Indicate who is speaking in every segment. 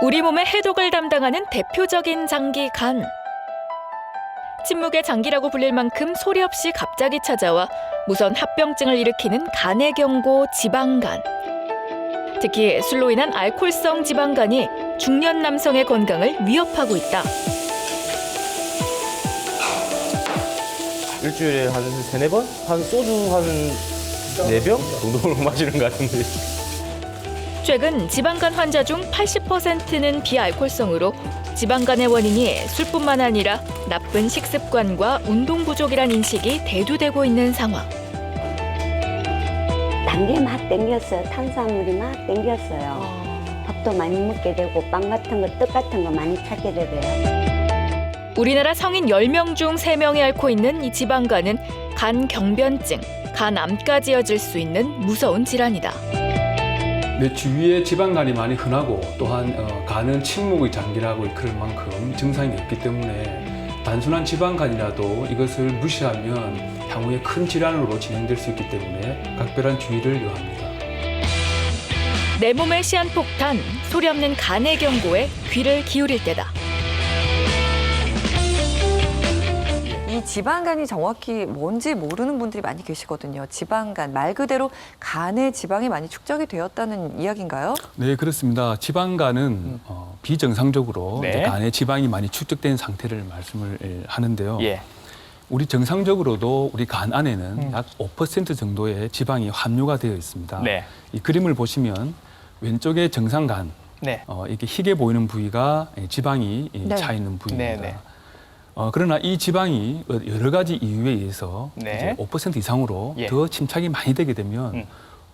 Speaker 1: 우리 몸의 해독을 담당하는 대표적인 장기 간. 침묵의 장기라고 불릴 만큼 소리 없이 갑자기 찾아와 무선 합병증을 일으키는 간의 경고 지방간. 특히 술로 인한 알코올성 지방간이 중년 남성의 건강을 위협하고 있다.
Speaker 2: 일주일에 한 3-4번? 한 소주 한 4병 정도로 마시는 것 같은데.
Speaker 1: 최근 지방간 환자 중 80%는 비알코올성으로 지방간의 원인이 술뿐만 아니라 나쁜 식습관과 운동 부족이란 인식이 대두되고 있는 상황.
Speaker 3: 단 게 막 땡겼어요. 탄수화물이 막 땡겼어요. 밥도 많이 먹게 되고 빵 같은 거, 떡 같은 거 많이 찾게 되고요.
Speaker 1: 우리나라 성인 10명 중 3명이 앓고 있는 이 지방간은 간 경변증, 간암까지 이어질 수 있는 무서운 질환이다.
Speaker 4: 내 주위에 지방간이 많이 흔하고 또한 간은 침묵의 장기라고 일컬을 만큼 증상이 없기 때문에 단순한 지방간이라도 이것을 무시하면 향후에 큰 질환으로 진행될 수 있기 때문에 각별한 주의를 요합니다.
Speaker 1: 내 몸의 시한폭탄, 소리 없는 간의 경고에 귀를 기울일 때다.
Speaker 5: 이 지방간이 정확히 뭔지 모르는 분들이 많이 계시거든요. 지방간, 말 그대로 간에 지방이 많이 축적이 되었다는 이야기인가요?
Speaker 4: 네, 그렇습니다. 지방간은 비정상적으로
Speaker 2: 네.
Speaker 4: 이제 간에 지방이 많이 축적된 상태를 말씀을 하는데요.
Speaker 2: 예.
Speaker 4: 우리 정상적으로도 우리 간 안에는 약 5% 정도의 지방이 함유가 되어 있습니다.
Speaker 2: 네.
Speaker 4: 이 그림을 보시면 왼쪽에 정상간,
Speaker 2: 네.
Speaker 4: 이렇게 희게 보이는 부위가 지방이
Speaker 5: 네.
Speaker 4: 차 있는 부위입니다.
Speaker 2: 네, 네.
Speaker 4: 그러나 이 지방이 여러 가지 이유에 의해서
Speaker 2: 네.
Speaker 4: 이제 5% 이상으로
Speaker 2: 예.
Speaker 4: 더 침착이 많이 되게 되면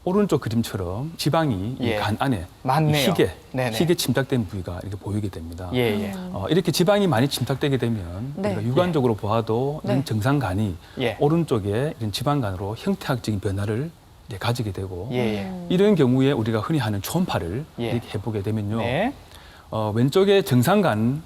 Speaker 4: 오른쪽 그림처럼 지방이 이
Speaker 2: 예.
Speaker 4: 간 안에
Speaker 2: 맞네요.
Speaker 4: 희게 침착된 부위가 이렇게 보이게 됩니다.
Speaker 2: 예, 예.
Speaker 4: 이렇게 지방이 많이 침착되게 되면
Speaker 5: 네.
Speaker 4: 우리가 육안적으로 보아도
Speaker 5: 네.
Speaker 4: 이런 정상간이
Speaker 2: 예.
Speaker 4: 오른쪽에 이런 지방간으로 형태학적인 변화를 이제 가지게 되고
Speaker 2: 예, 예.
Speaker 4: 이런 경우에 우리가 흔히 하는 초음파를
Speaker 2: 예.
Speaker 4: 이렇게 해보게 되면요.
Speaker 2: 네.
Speaker 4: 왼쪽에 정상간에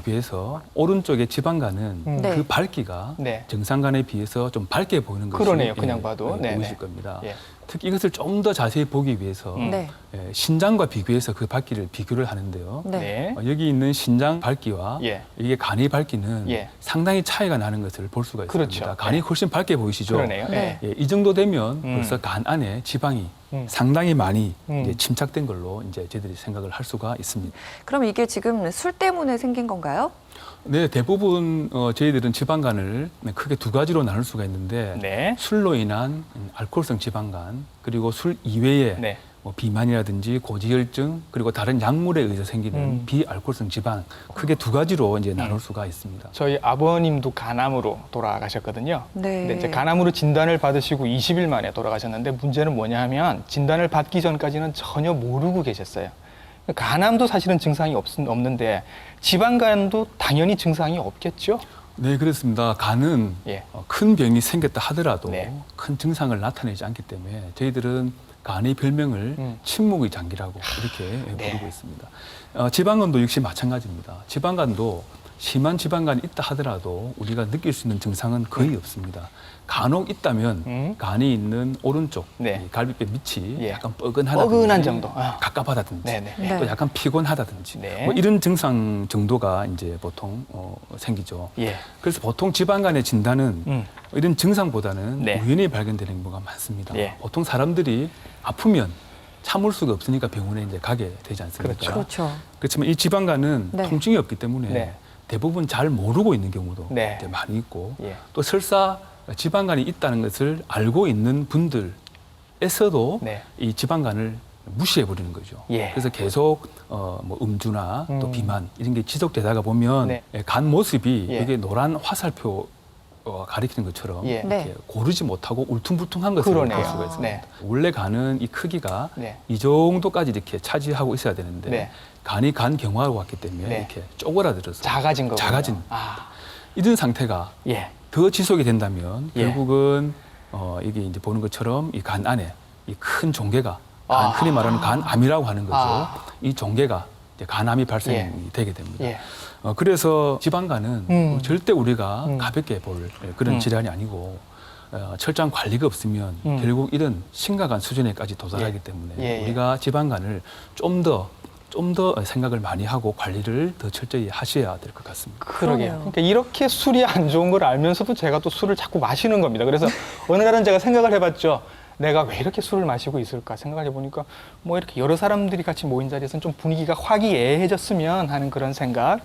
Speaker 4: 비해서 오른쪽에 지방간은
Speaker 5: 네.
Speaker 4: 그 밝기가
Speaker 2: 네.
Speaker 4: 정상간에 비해서 좀 밝게 보이는 것이
Speaker 2: 그러네요, 그냥 봐도. 네네.
Speaker 4: 보이실 겁니다.
Speaker 2: 예.
Speaker 4: 특히 이것을 좀 더 자세히 보기 위해서
Speaker 5: 네.
Speaker 4: 신장과 비교해서 그 밝기를 비교를 하는데요.
Speaker 5: 네.
Speaker 2: 네.
Speaker 4: 여기 있는 신장 밝기와
Speaker 2: 예.
Speaker 4: 이게 간의 밝기는
Speaker 2: 예.
Speaker 4: 상당히 차이가 나는 것을 볼 수가 있습니다.
Speaker 2: 그렇죠.
Speaker 4: 간이 훨씬 밝게 보이시죠?
Speaker 2: 그러네요.
Speaker 5: 네.
Speaker 2: 네.
Speaker 4: 이 정도 되면 벌써 간 안에 지방이 상당히 많이 이제 침착된 걸로 이제 저희들이 생각을 할 수가 있습니다.
Speaker 5: 그럼 이게 지금 술 때문에 생긴 건가요?
Speaker 4: 네, 대부분 저희들은 지방간을 크게 두 가지로 나눌 수가 있는데
Speaker 2: 네.
Speaker 4: 술로 인한 알코올성 지방간 그리고 술 이외에
Speaker 2: 네.
Speaker 4: 뭐 비만이라든지 고지혈증 그리고 다른 약물에 의해서 생기는 비알코올성 지방 크게 두 가지로 이제 나눌 수가 있습니다.
Speaker 6: 저희 아버님도 간암으로 돌아가셨거든요.
Speaker 5: 네.
Speaker 6: 근데 이제 간암으로 진단을 받으시고 20일 만에 돌아가셨는데 문제는 뭐냐 하면 진단을 받기 전까지는 전혀 모르고 계셨어요. 간암도 사실은 증상이 없는데 지방간도 당연히 증상이 없겠죠?
Speaker 4: 네, 그렇습니다. 간은
Speaker 6: 예.
Speaker 4: 큰 병이 생겼다 하더라도
Speaker 6: 네.
Speaker 4: 큰 증상을 나타내지 않기 때문에 저희들은 간의 별명을 침묵의 장기라고 이렇게 부르고 있습니다. 지방간도 역시 마찬가지입니다. 지방간도 심한 지방간이 있다 하더라도 우리가 느낄 수 있는 증상은 거의 없습니다. 간혹 있다면 간이 있는 오른쪽
Speaker 6: 네.
Speaker 4: 이 갈비뼈 밑이
Speaker 6: 예.
Speaker 4: 약간 뻐근하다든지
Speaker 6: 뻐근한 정도. 아.
Speaker 4: 갑갑하다든지
Speaker 6: 네네.
Speaker 5: 네.
Speaker 4: 또 약간 피곤하다든지
Speaker 6: 네.
Speaker 4: 뭐 이런 증상 정도가 이제 보통 생기죠.
Speaker 6: 예.
Speaker 4: 그래서 보통 지방간의 진단은 이런 증상보다는
Speaker 6: 네.
Speaker 4: 우연히 발견되는 경우가 많습니다.
Speaker 6: 예.
Speaker 4: 보통 사람들이 아프면 참을 수가 없으니까 병원에 이제 가게 되지 않습니까?
Speaker 6: 그렇죠.
Speaker 5: 그렇죠.
Speaker 4: 그렇지만 이 지방간은
Speaker 5: 네.
Speaker 4: 통증이 없기 때문에
Speaker 6: 네.
Speaker 4: 대부분 잘 모르고 있는 경우도
Speaker 6: 네.
Speaker 4: 이제 많이 있고
Speaker 6: 예.
Speaker 4: 또 설사 지방간이 있다는 것을 알고 있는 분들에서도
Speaker 6: 네.
Speaker 4: 이 지방간을 무시해 버리는 거죠.
Speaker 6: 예.
Speaker 4: 그래서 계속 뭐 음주나 또 비만 이런 게 지속되다가 보면
Speaker 6: 네.
Speaker 4: 간 모습이
Speaker 6: 예.
Speaker 4: 이게 노란 화살표 가리키는 것처럼
Speaker 6: 예.
Speaker 5: 네.
Speaker 4: 이렇게 고르지 못하고 울퉁불퉁한 것을 볼
Speaker 6: 그러네요.
Speaker 4: 수가 있습니다.
Speaker 6: 네.
Speaker 4: 원래 간은 이 크기가
Speaker 6: 네.
Speaker 4: 이 정도까지 이렇게 차지하고 있어야 되는데
Speaker 6: 네.
Speaker 4: 간이 간 경화로 왔기 때문에
Speaker 6: 네.
Speaker 4: 이렇게 쪼그라들어서
Speaker 6: 작아진 거군요.
Speaker 4: 작아진
Speaker 6: 아.
Speaker 4: 이런 상태가
Speaker 6: 예.
Speaker 4: 더 지속이 된다면
Speaker 6: 예.
Speaker 4: 결국은 이게 이제 보는 것처럼 이 간 안에 이 큰 종괴가
Speaker 6: 아.
Speaker 4: 흔히 말하는 간암이라고 하는 거죠.
Speaker 6: 아.
Speaker 4: 이 종괴가 이제 간암이 발생이
Speaker 6: 예.
Speaker 4: 되게 됩니다.
Speaker 6: 예.
Speaker 4: 그래서 지방간은 절대 우리가 가볍게 볼 그런 질환이 아니고 철저한 관리가 없으면 결국 이런 심각한 수준에까지 도달하기 때문에
Speaker 6: 예, 예.
Speaker 4: 우리가 지방간을 좀 더 좀 더 생각을 많이 하고 관리를 더 철저히 하셔야 될 것 같습니다.
Speaker 6: 그러게요.
Speaker 5: 그러네요.
Speaker 6: 그러니까 이렇게 술이 안 좋은 걸 알면서도 제가 또 술을 자꾸 마시는 겁니다. 그래서 어느 날은 제가 생각을 해봤죠. 내가 왜 이렇게 술을 마시고 있을까 생각을 해보니까 뭐 이렇게 여러 사람들이 같이 모인 자리에서는 좀 분위기가 화기애애해졌으면 하는 그런 생각,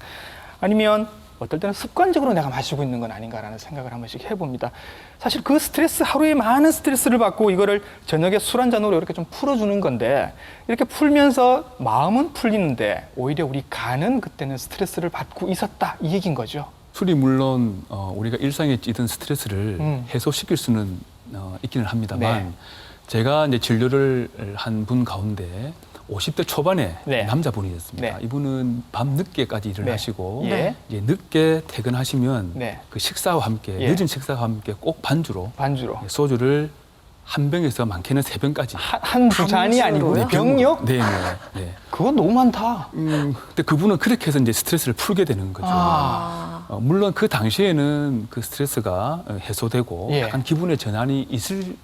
Speaker 6: 아니면 어떨 때는 습관적으로 내가 마시고 있는 건 아닌가라는 생각을 한 번씩 해봅니다. 사실 그 스트레스, 하루에 많은 스트레스를 받고 이거를 저녁에 술 한 잔으로 이렇게 좀 풀어주는 건데, 이렇게 풀면서 마음은 풀리는데 오히려 우리 간은 그때는 스트레스를 받고 있었다, 이 얘기인 거죠.
Speaker 4: 술이 물론 우리가 일상에 찌든 스트레스를 해소시킬 수는 있기는 합니다만
Speaker 6: 네.
Speaker 4: 제가 이제 진료를 한 분 가운데 50대 초반의
Speaker 6: 네.
Speaker 4: 남자분이었습니다.
Speaker 6: 네.
Speaker 4: 이분은 밤 늦게까지 일을
Speaker 6: 네.
Speaker 4: 하시고
Speaker 6: 예.
Speaker 4: 이제 늦게 퇴근하시면
Speaker 6: 네.
Speaker 4: 그 식사와 함께
Speaker 6: 예.
Speaker 4: 늦은 식사와 함께 꼭 반주로
Speaker 6: 반주로.
Speaker 4: 소주를 한 병에서 많게는 3병까지.
Speaker 6: 한두 잔이 아니고
Speaker 5: 반주로요?
Speaker 6: 병요?
Speaker 4: 네, 네, 네.
Speaker 6: 그건 너무 많다.
Speaker 4: 근데 그분은 그렇게 해서 이제 스트레스를 풀게 되는 거죠. 물론 그 당시에는 그 스트레스가 해소되고
Speaker 6: 예.
Speaker 4: 약간 기분의 전환이 있을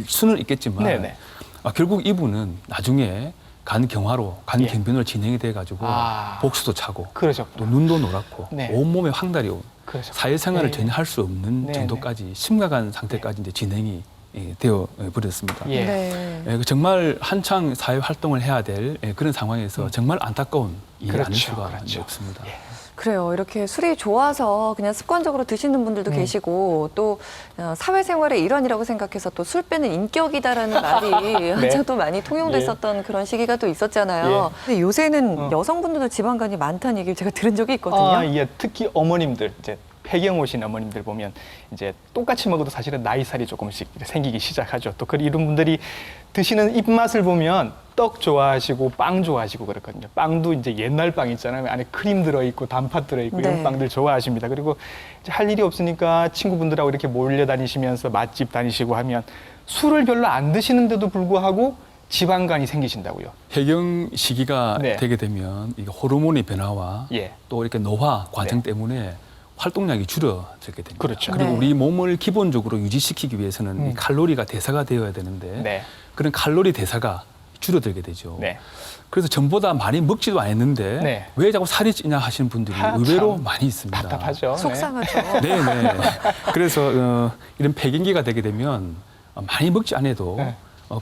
Speaker 4: 수는 있겠지만
Speaker 6: 네네.
Speaker 4: 결국 이분은 나중에 간 경화로 간
Speaker 6: 예.
Speaker 4: 경변으로 진행이 돼가지고
Speaker 6: 아.
Speaker 4: 복수도 차고 또
Speaker 6: 그러셨구나.
Speaker 4: 눈도 노랗고
Speaker 6: 네.
Speaker 4: 온몸에 황달이 오고
Speaker 6: 그러셨구나.
Speaker 4: 사회생활을
Speaker 6: 예, 예.
Speaker 4: 전혀 할 수 없는
Speaker 6: 네,
Speaker 4: 정도까지 심각한 상태까지 이제 진행이 되어 버렸습니다.
Speaker 6: 예.
Speaker 5: 네.
Speaker 4: 정말 한창 사회 활동을 해야 될 그런 상황에서 정말 안타까운 일이 아닐
Speaker 6: 그렇죠,
Speaker 4: 수가
Speaker 6: 그렇죠.
Speaker 4: 없습니다.
Speaker 5: 그래요. 이렇게 술이 좋아서 그냥 습관적으로 드시는 분들도 계시고, 또 사회생활의 일환이라고 생각해서 또 술 빼는 인격이다라는 말이 한창 또 많이 통용됐었던 그런 시기가 또 있었잖아요. 근데 요새는 여성분들도 지방간이 많다는 얘기를 제가 들은 적이 있거든요.
Speaker 6: 예. 특히 어머님들, 이제 폐경 오신 어머님들 보면 이제 똑같이 먹어도 사실은 나이살이 조금씩 생기기 시작하죠. 또 이런 분들이 드시는 입맛을 보면 떡 좋아하시고 빵 좋아하시고 그렇거든요. 빵도 이제 옛날 빵 있잖아요. 안에 크림 들어있고 단팥 들어있고
Speaker 5: 네.
Speaker 6: 이런 빵들 좋아하십니다. 그리고 이제 할 일이 없으니까 친구분들하고 이렇게 몰려 다니시면서 맛집 다니시고 하면 술을 별로 안 드시는데도 불구하고 지방간이 생기신다고요.
Speaker 4: 폐경 시기가
Speaker 6: 네.
Speaker 4: 되게 되면 이게 호르몬의 변화와
Speaker 6: 예.
Speaker 4: 또 이렇게 노화 과정 때문에 활동량이 줄어들게 됩니다.
Speaker 6: 그렇죠.
Speaker 4: 그리고
Speaker 5: 네.
Speaker 4: 우리 몸을 기본적으로 유지시키기 위해서는 이 칼로리가 대사가 되어야 되는데
Speaker 6: 네.
Speaker 4: 그런 칼로리 대사가 줄어들게 되죠.
Speaker 6: 네.
Speaker 4: 그래서 전보다 많이 먹지도 않았는데
Speaker 6: 네.
Speaker 4: 왜 자꾸 살이 찌냐 하시는 분들이 의외로 많이 있습니다.
Speaker 6: 답답하죠. 네.
Speaker 5: 속상하죠.
Speaker 4: 네, 네. 그래서 이런 폐경기가 되게 되면 많이 먹지 않아도
Speaker 6: 네.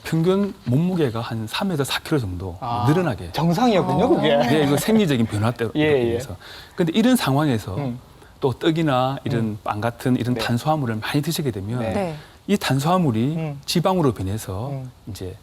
Speaker 4: 평균 몸무게가 한 3에서 4kg 정도 늘어나게.
Speaker 6: 정상이었군요, 그게.
Speaker 4: 네, 이거 생리적인 변화 때문에.
Speaker 6: 예.
Speaker 4: 근데 이런 상황에서 또 떡이나 이런 빵 같은 이런
Speaker 6: 네.
Speaker 4: 탄수화물을 많이 드시게 되면
Speaker 6: 네.
Speaker 5: 네.
Speaker 4: 이 탄수화물이 지방으로 변해서
Speaker 6: 음.
Speaker 4: 이제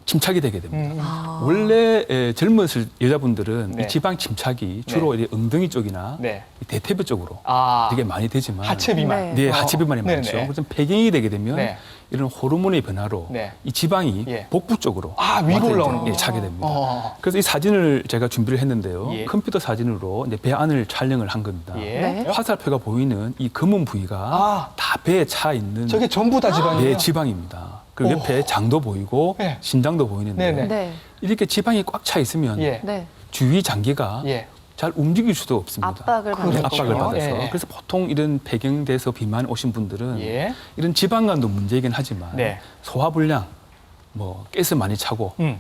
Speaker 4: 침착이 되게 됩니다.
Speaker 5: 아.
Speaker 4: 원래 젊었을 여자분들은
Speaker 6: 네.
Speaker 4: 이 지방 침착이 주로 이제 엉덩이 쪽이나
Speaker 6: 네.
Speaker 4: 이 대퇴부 쪽으로
Speaker 6: 아,
Speaker 4: 되게 많이 되지만
Speaker 6: 하체 비만.
Speaker 5: 네.
Speaker 4: 네, 하체 비만이
Speaker 6: 네네.
Speaker 4: 많죠. 그래서 폐경이 되게 되면
Speaker 6: 네.
Speaker 4: 이런 호르몬의 변화로
Speaker 6: 네.
Speaker 4: 이 지방이
Speaker 6: 예.
Speaker 4: 복부 쪽으로
Speaker 6: 아, 위로
Speaker 4: 완전히
Speaker 6: 올라오는군요.
Speaker 4: 차게 됩니다.
Speaker 6: 어.
Speaker 4: 그래서 이 사진을 제가 준비를 했는데요.
Speaker 6: 예.
Speaker 4: 컴퓨터 사진으로 이제 배 안을 촬영을 한 겁니다.
Speaker 6: 예.
Speaker 5: 네.
Speaker 4: 화살표가 보이는 이 검은 부위가
Speaker 6: 아.
Speaker 4: 다 배에 차 있는
Speaker 6: 저게 전부 다 지방이에요.
Speaker 4: 네, 지방입니다. 그리고
Speaker 6: 오.
Speaker 4: 옆에 장도 보이고
Speaker 6: 네.
Speaker 4: 신장도 보이는데
Speaker 6: 네네.
Speaker 5: 네.
Speaker 4: 이렇게 지방이 꽉 차 있으면
Speaker 6: 예.
Speaker 5: 네.
Speaker 4: 주위 장기가
Speaker 6: 예.
Speaker 4: 잘 움직일 수도 없습니다.
Speaker 5: 압박을 받는
Speaker 6: 그렇죠.
Speaker 4: 압박을 받아서.
Speaker 6: 예.
Speaker 4: 그래서 보통 이런 폐경돼서 비만 오신 분들은
Speaker 6: 예.
Speaker 4: 이런 지방간도 문제이긴 하지만
Speaker 6: 네.
Speaker 4: 소화불량, 뭐 가스 많이 차고
Speaker 6: 음.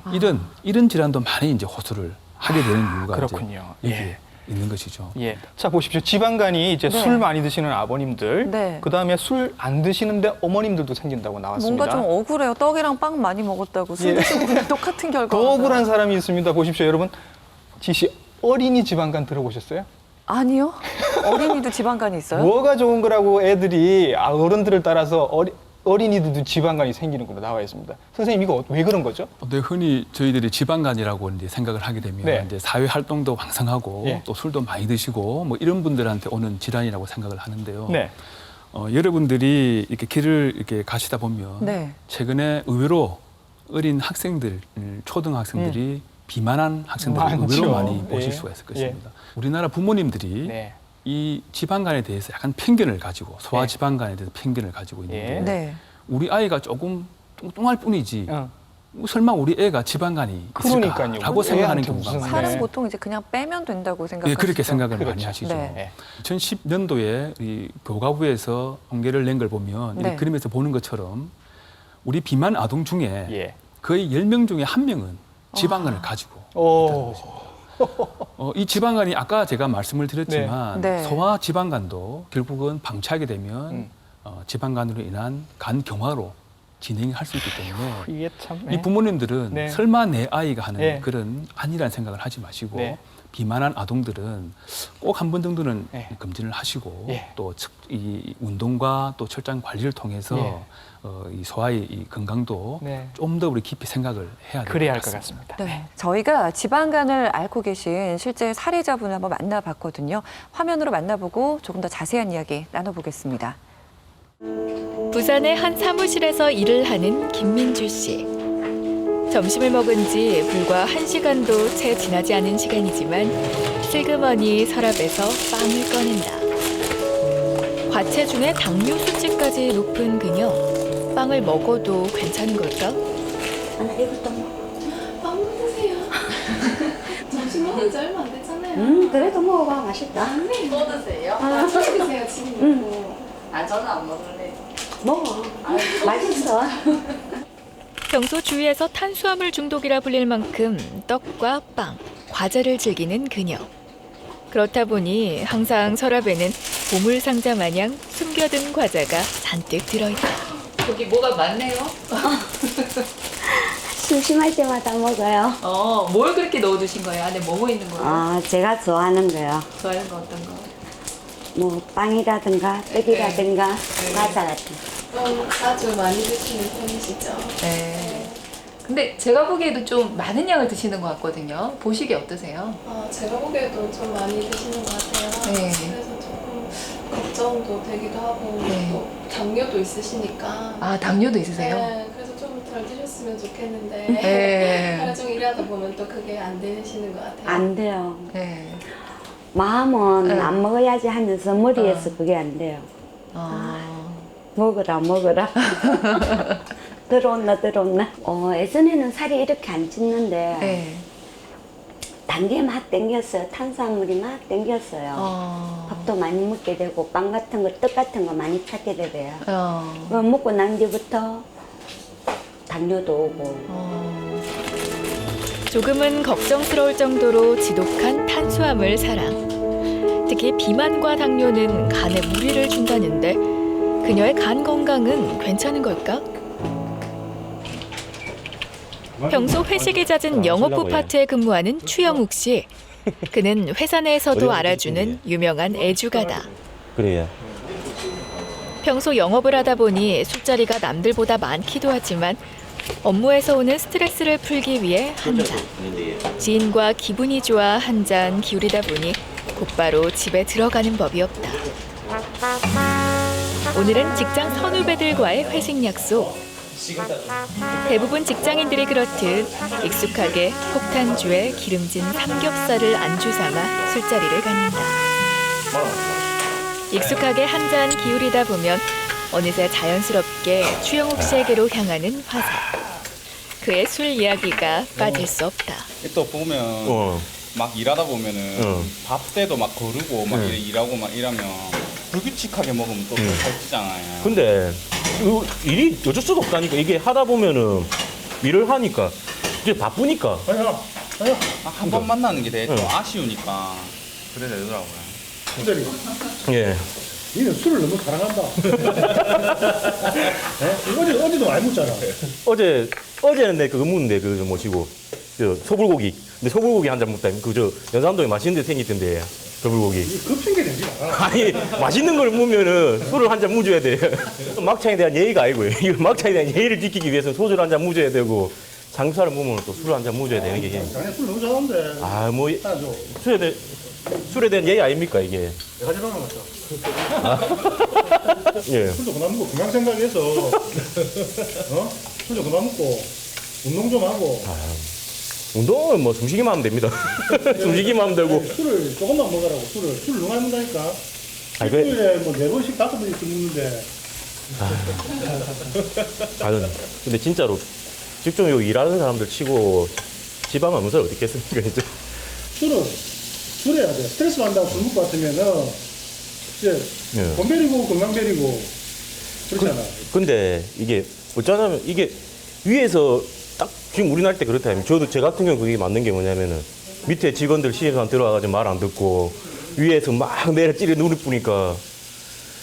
Speaker 4: 이런 질환도 많이 이제 호소를 하게 되는 이유가
Speaker 6: 그렇군요.
Speaker 4: 이제 여기에
Speaker 6: 예.
Speaker 4: 있는 것이죠.
Speaker 6: 예. 자, 보십시오. 지방간이 이제
Speaker 5: 네.
Speaker 6: 술 많이 드시는 아버님들,
Speaker 5: 네.
Speaker 6: 그다음에 술 안 드시는데 어머님들도 생긴다고 나왔습니다.
Speaker 5: 뭔가 좀 억울해요. 떡이랑 빵 많이 먹었다고 술
Speaker 6: 예.
Speaker 5: 드시는 분들 똑같은 결과.
Speaker 6: 더 억울한 사람이 있습니다. 보십시오, 여러분. 지씨 어린이 지방간 들어보셨어요?
Speaker 5: 아니요. 어린이도 지방간이 있어요?
Speaker 6: 뭐가 좋은 거라고 애들이 어른들을 따라서 어린이들도 지방간이 생기는 걸로 나와 있습니다. 선생님, 이거 왜 그런 거죠?
Speaker 4: 네, 흔히 저희들이 지방간이라고 이제 생각을 하게 되면
Speaker 6: 네.
Speaker 4: 이제 사회 활동도 왕성하고
Speaker 6: 예.
Speaker 4: 또 술도 많이 드시고 뭐 이런 분들한테 오는 질환이라고 생각을 하는데요.
Speaker 6: 네.
Speaker 4: 여러분들이 이렇게 길을 이렇게 가시다 보면
Speaker 5: 네.
Speaker 4: 최근에 의외로 어린 학생들, 초등학생들이 비만한 학생들을
Speaker 6: 많죠.
Speaker 4: 의외로 많이
Speaker 6: 네.
Speaker 4: 보실 수가 있을 것입니다. 우리나라 부모님들이
Speaker 6: 네.
Speaker 4: 이 지방간에 대해서 약간 편견을 가지고 소화지방간에 대해서 편견을 가지고 있는데
Speaker 6: 예.
Speaker 5: 네.
Speaker 4: 우리 아이가 조금 뚱뚱할 뿐이지
Speaker 6: 어.
Speaker 4: 설마 우리 애가 지방간이
Speaker 6: 그러니까요.
Speaker 4: 있을까라고 생각하는
Speaker 6: 애한테
Speaker 4: 경우가
Speaker 6: 무슨-
Speaker 4: 많아요.
Speaker 5: 사람
Speaker 6: 네.
Speaker 5: 보통 이제 그냥 빼면 된다고 생각하시죠.
Speaker 4: 네, 그렇게 생각을 많이
Speaker 6: 그렇죠.
Speaker 4: 하시죠.
Speaker 5: 네.
Speaker 6: 네.
Speaker 4: 2010년도에 이 교과부에서 통계를 낸 걸 보면
Speaker 5: 네.
Speaker 4: 이 그림에서 보는 것처럼 우리 비만 아동 중에
Speaker 6: 예.
Speaker 4: 거의 10명 중에 1명은 지방간을 가지고
Speaker 6: 오.
Speaker 4: 이 지방간이 아까 제가 말씀을 드렸지만
Speaker 5: 네. 네.
Speaker 4: 소화 지방간도 결국은 방치하게 되면 지방간으로 인한 간 경화로 진행할 수 있기 때문에
Speaker 6: 이게 참.
Speaker 4: 이 부모님들은
Speaker 6: 네.
Speaker 4: 설마 내 아이가 하는
Speaker 6: 네.
Speaker 4: 그런 아니라는 생각을 하지 마시고
Speaker 6: 네.
Speaker 4: 비만한 아동들은 꼭 한 번 정도는
Speaker 6: 네.
Speaker 4: 검진을 하시고
Speaker 6: 예.
Speaker 4: 또 이 운동과 또 철장 관리를 통해서
Speaker 6: 예.
Speaker 4: 이 소아의 이 건강도
Speaker 6: 네.
Speaker 4: 좀 더 우리 깊이 생각을 해야 될
Speaker 6: 그래야
Speaker 4: 것
Speaker 6: 할 것
Speaker 4: 같습니다.
Speaker 6: 같습니다.
Speaker 5: 네. 저희가 지방간을 앓고 계신 실제 사례자분을 한번 만나봤거든요. 화면으로 만나보고 조금 더 자세한 이야기 나눠보겠습니다.
Speaker 1: 부산의 한 사무실에서 일을 하는 김민주 씨. 점심을 먹은 지 불과 1시간도 채 지나지 않은 시간이지만 슬그머니 서랍에서 빵을 꺼낸다. 과체중에 당뇨 수치까지 높은 그녀. 빵을 먹어도 괜찮은 걸까?
Speaker 3: 하나 이것도 먹어.
Speaker 7: 빵 드세요. 점심 먹은 지 얼마 안 됐잖아요.
Speaker 3: 그래도 먹어봐. 맛있다.
Speaker 7: 또 드세요?
Speaker 3: 아.
Speaker 7: 드세요, 지금 먹고.
Speaker 8: 저는 안 먹을래.
Speaker 3: 먹어. 맛있어.
Speaker 1: 평소 주위에서 탄수화물 중독이라 불릴 만큼 떡과 빵, 과자를 즐기는 그녀. 그렇다 보니 항상 서랍에는 보물 상자 마냥 숨겨둔 과자가 잔뜩 들어있다.
Speaker 7: 여기 뭐가 많네요.
Speaker 3: 심심할 때마다 먹어요.
Speaker 7: 뭘 그렇게 넣어두신 거예요? 안에 뭐뭐 있는 거예요?
Speaker 3: 제가 좋아하는 거요.
Speaker 7: 좋아하는 거 어떤 거?
Speaker 3: 뭐 빵이라든가 떡이라든가 과자 같은 거.
Speaker 7: 자주 많이 드시는 편이시죠?
Speaker 8: 네. 근데 제가 보기에도 좀 많은 양을 드시는 것 같거든요. 보시기 어떠세요?
Speaker 7: 제가 보기에도 좀 많이 드시는 것 같아요.
Speaker 8: 네.
Speaker 7: 그래서 조금 걱정도 되기도 하고
Speaker 8: 네.
Speaker 7: 또 당뇨도 있으시니까.
Speaker 8: 아, 당뇨도 있으세요?
Speaker 7: 네, 그래서 좀 덜 드셨으면 좋겠는데
Speaker 8: 네.
Speaker 7: 하루 종일 일하다 보면 또 그게 안 되시는 것 같아요.
Speaker 3: 안 돼요.
Speaker 8: 네.
Speaker 3: 마음은
Speaker 8: 네.
Speaker 3: 안 먹어야지 하면서 머리에서 그게 안 돼요. 먹어라 먹어라. 들어온나. 예전에는 살이 이렇게 안 찌는데
Speaker 8: 네.
Speaker 3: 단계 막 땡겼어요. 탄수화물이 막 땡겼어요. 밥도 많이 먹게 되고 빵 같은 거, 떡 같은 거 많이 찾게 되고요. 그거 먹고 난 뒤부터 당뇨도 오고.
Speaker 1: 조금은 걱정스러울 정도로 지독한 탄수화물 사랑. 특히 비만과 당뇨는 간에 무리를 준다는데 그녀의 간 건강은 괜찮은 걸까? 평소 회식이 잦은 영업부 파트에 근무하는 추영욱 씨. 그는 회사 내에서도 알아주는 유명한 애주가다.
Speaker 2: 그래요.
Speaker 1: 평소 영업을 하다 보니 술자리가 남들보다 많기도 하지만 업무에서 오는 스트레스를 풀기 위해 한 잔. 지인과 기분이 좋아 한 잔 기울이다 보니 곧바로 집에 들어가는 법이 없다. 오늘은 직장 선후배들과의 회식 약속. 대부분 직장인들이 그렇듯 익숙하게 폭탄주에 기름진 삼겹살을 안주 삼아 술자리를 갖는다. 익숙하게 한 잔 기울이다 보면 어느새 자연스럽게 추영욱 씨에게로 향하는 화살. 그의 술 이야기가 빠질 수 없다.
Speaker 9: 또 보면 막 일하다 보면은 밥 때도 막 거르고 막 일하고 막 이러면 불규칙하게 먹으면 또 살찌잖아요.
Speaker 2: 근데 일이 어쩔 수가 없다니까. 이게 하다 보면은 일을 하니까 이제 바쁘니까.
Speaker 9: 한 번 만나는 게 되게 좀 아쉬우니까 그래 되더라고요.
Speaker 2: 예.
Speaker 10: 니는 술을 너무 사랑한다. 네? 어제도 많이 먹잖아.
Speaker 2: 어제는 내 그거 묵는데 그 뭐시고 저 소불고기. 근데 소불고기 한 잔 먹다. 그 저 연산동에 맛있는 데 생기던데 소불고기.
Speaker 10: 그 핑계 대지 마.
Speaker 2: 아니 맛있는 걸 먹으면은 술을 한 잔 무줘야 돼. 막창에 대한 예의가 아니고요. 이거 막창에 대한 예의를 지키기 위해서 소주를 한 잔 무줘야 되고 삼겹살을 먹으면 또 술을 한 잔 무줘야 되는 게.
Speaker 10: 자네 술 너무 잘하는데.
Speaker 2: 아 뭐
Speaker 10: 따줘.
Speaker 2: 술에 대한 예의 아닙니까 이게?
Speaker 10: 내가 제일 하나 맞다.
Speaker 2: 예.
Speaker 10: 술도 그만 먹고 건강 생각해서 술도 그만 먹고 운동 좀 하고
Speaker 2: 운동은 뭐 숨쉬기만 하면 됩니다. 숨쉬기만 하면 되고.
Speaker 10: 술을 조금만 먹으라고. 술을 너무 많이 먹는다니까.
Speaker 2: 아니, 그래.
Speaker 10: 일주일에 뭐 4번씩 5번씩 먹는데.
Speaker 2: 근데 진짜로 직종 여기 일하는 사람들 치고 지방 없는 사람 어디 있겠습니까 진짜.
Speaker 10: 술을 해야 돼. 스트레스 받는다고 술 먹고 같으면은 이제
Speaker 2: 예.
Speaker 10: 돈 베리고 건강 베리고 그렇잖아.
Speaker 2: 근데 이게 어쩌냐면 이게 위에서 딱 지금 우리 날 때 그렇다. 저도 제 같은 경우 그게 맞는 게 뭐냐면은 밑에 직원들 시에서 들어와가지고 말 안 듣고 위에서 막 내려 찌르 누르 뿌니까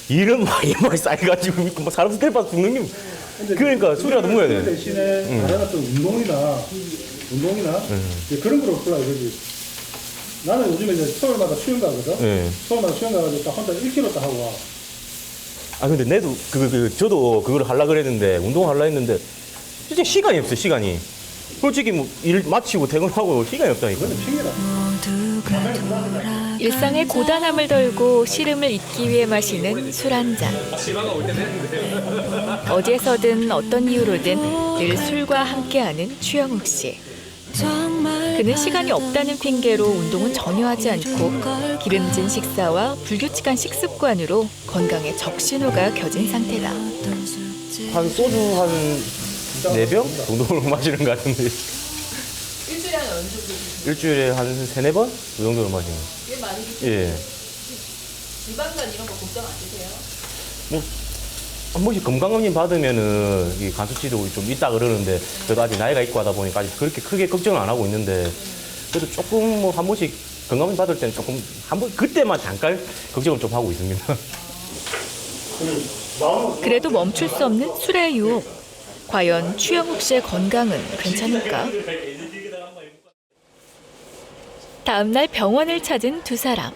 Speaker 2: 일은 막 이마에 쌓여가지고 막 사람 스트레스 받아 죽는 게 그러니까 술이라도 먹어야 돼.
Speaker 10: 대신에 다른 어떤 운동이나 이제 그런 거로 골라 이거지. 나는 요즘에 이제 토요일마다 수영 가거든.
Speaker 2: 네.
Speaker 10: 토요일마다 수영 가가지고 딱 혼자 1km 딱 하고 와.
Speaker 2: 아 근데 내도 저도 그걸 하려 그랬는데 운동 하려 했는데 진짜 시간이 없어 시간이. 솔직히 뭐 일 마치고 퇴근하고 시간이 없다니까.
Speaker 10: 그건 핑계다.
Speaker 1: 일상의 고단함을 덜고 시름을 잊기 위해 마시는 술 한 잔. 어디에서든 어떤 이유로든 늘 술과 함께하는 추영욱 씨. 그는 시간이 없다는 핑계로 운동은 전혀 하지 않고 기름진 식사와 불규칙한 식습관으로 건강에 적신호가 겨진 상태다.
Speaker 2: 한 소주 한 4병 정도로 마시는 것 같은데.
Speaker 8: 일주일에 한 어느 정도 드시나요?
Speaker 2: 일주일에 한 3-4번? 그 정도로 마시는 거예요.
Speaker 8: 꽤 많이 드시죠?
Speaker 2: 예.
Speaker 8: 지방간 이런 거 걱정 안 되세요?
Speaker 2: 뭐, 한 번씩 건강검진 받으면은 이 간수치도 좀 있다 그러는데 그래도 아직 나이가 있고 하다 보니까 아직 그렇게 크게 걱정은 안 하고 있는데 그래도 조금 뭐 한 번씩 건강검진 받을 때는 조금 한 번 그때만 잠깐 걱정을 좀 하고 있습니다.
Speaker 1: 그래도 멈출 수 없는 술의 유혹. 과연 추영욱 씨의 건강은 괜찮을까? 다음 날 병원을 찾은 두 사람.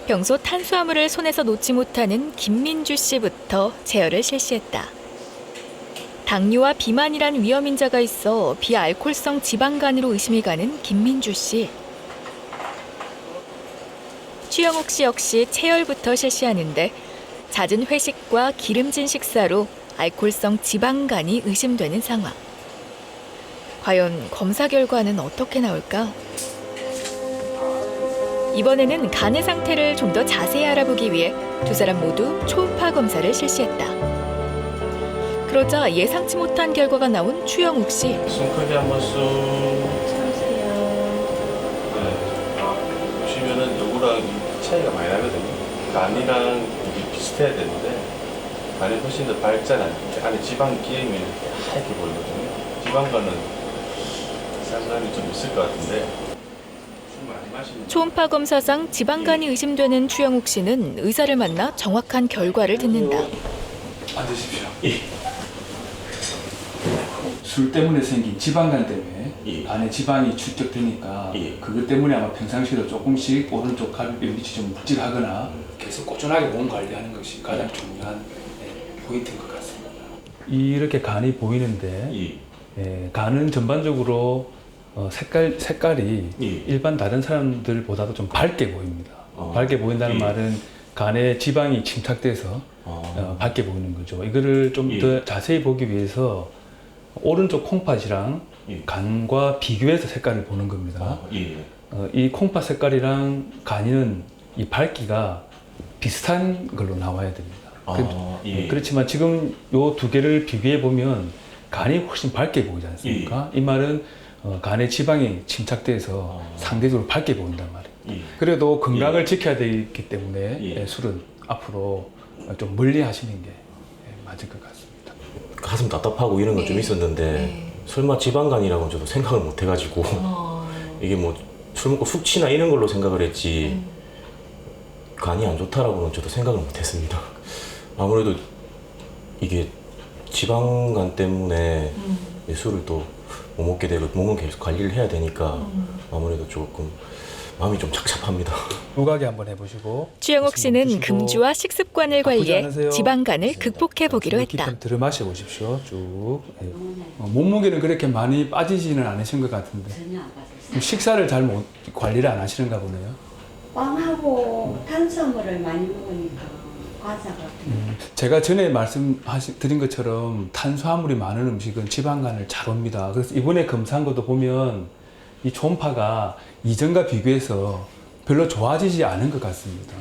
Speaker 1: 평소 탄수화물을 손에서 놓지 못하는 김민주 씨부터 제어를 실시했다. 당뇨와 비만이란 위험 인자가 있어 비알코올성 지방간으로 의심이 가는 김민주 씨. 추영욱 씨 역시 체열부터 실시하는데 잦은 회식과 기름진 식사로 알코올성 지방간이 의심되는 상황. 과연 검사 결과는 어떻게 나올까? 이번에는 간의 상태를 좀 더 자세히 알아보기 위해 두 사람 모두 초음파 검사를 실시했다. 그러자 예상치 못한 결과가 나온 추영욱 씨.
Speaker 11: 숨 크게 한번 쑥 참으세요. 네. 보시면은 요거랑 차이가 많이 나거든요. 간이랑 이게 비슷해야 되는데 간이 훨씬 더 밝잖아요. 안에 지방이 끼이면 이렇게 하얗게 보이거든요. 지방간은 상관이 좀 있을 것 같은데
Speaker 1: 초음파 검사상 지방간이 의심되는 추영욱 씨는 의사를 만나 정확한 결과를 듣는다.
Speaker 4: 앉으십시오. 술 때문에 생긴 지방간 때문에 안에 지방이 축적되니까 그것 때문에 아마 평상시에도 조금씩 오른쪽 갈비뼈 밑이 좀 묵직하거나 계속 꾸준하게 몸 관리하는 것이 가장 중요한 포인트인 것 같습니다. 이렇게 간이 보이는데 간은 전반적으로 색깔이 일반 다른 사람들보다도 좀 밝게 보입니다. 밝게 보인다는 말은 간에 지방이 침착돼서 밝게 보이는 거죠. 이거를 좀 더 자세히 보기 위해서 오른쪽 콩팥이랑 간과 비교해서 색깔을 보는 겁니다. 이 콩팥 색깔이랑 간은 이 밝기가 비슷한 걸로 나와야 됩니다. 그렇지만 지금 이 두 개를 비교해 보면 간이 훨씬 밝게 보이지 않습니까? 이 말은 간에 지방이 침착돼서 상대적으로 밝게 보인단 말이에요. 그래도 건강을 지켜야 되기 때문에 술은 앞으로 좀 멀리 하시는 게 맞을 것 같습니다.
Speaker 2: 가슴 답답하고 이런 건 좀 있었는데 설마 지방간이라고는 저도 생각을 못 해가지고 이게 뭐 술 먹고 숙취나 이런 걸로 생각을 했지 간이 안 좋다라고는 저도 생각을 못 했습니다. 아무래도 이게 지방간 때문에 술을 또 못 먹게 되고 몸은 계속 관리를 해야 되니까 아무래도 조금 마음이 좀 착잡합니다.
Speaker 4: 무가게 한번 해보시고.
Speaker 1: 추영욱 씨는 금주와 식습관을 관리해 지방간을 극복해 보기로 했다.
Speaker 4: 깊이 들어 마셔 보십시오. 쭉. 몸무게는 그렇게 많이 빠지지는 않으신 것 같은데.
Speaker 3: 전혀 안 받았어요.
Speaker 4: 식사를 잘 관리를 안 하시는가 보네요.
Speaker 3: 빵하고 탄수화물을 많이 먹으니까 과자 같은
Speaker 4: 제가 전에 말씀드린 것처럼 탄수화물이 많은 음식은 지방간을 잘 옵니다. 그래서 이번에 검사한 것도 보면 이 초음파가 이전과 비교해서 별로 좋아지지 않은 것 같습니다.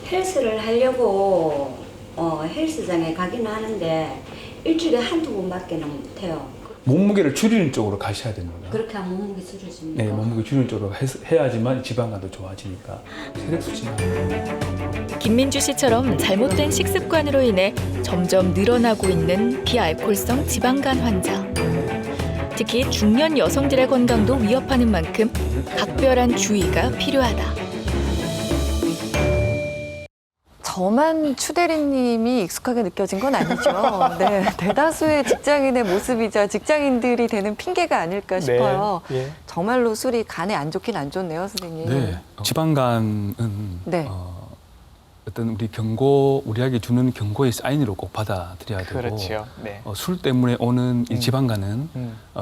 Speaker 3: 헬스를 하려고 헬스장에 가긴 하는데 일주일에 한두 번밖에 못해요.
Speaker 4: 몸무게를 줄이는 쪽으로 가셔야 됩니다.
Speaker 3: 그렇게 하면 몸무게 줄여집니까?
Speaker 4: 네, 몸무게 줄이는 쪽으로 해야지만 지방간도 좋아지니까. 혈액수치나.
Speaker 1: 김민주 씨처럼 잘못된 식습관으로 인해 점점 늘어나고 있는 비알코올성 지방간 환자. 특히 중년 여성들의 건강도 위협하는 만큼 각별한 주의가 필요하다.
Speaker 5: 저만 추 대리님이 익숙하게 느껴진 건 아니죠. 네, 대다수의 직장인의 모습이자 직장인들이 되는 핑계가 아닐까 싶어요.
Speaker 6: 네, 예.
Speaker 5: 정말로 술이 간에 안 좋긴 안 좋네요, 선생님.
Speaker 4: 네, 지방간은
Speaker 5: 네.
Speaker 4: 어떤 우리에게 주는 경고의 사인으로 꼭 받아들여야 되고,
Speaker 6: 그렇죠. 네.
Speaker 4: 술 때문에 오는 이 지방간은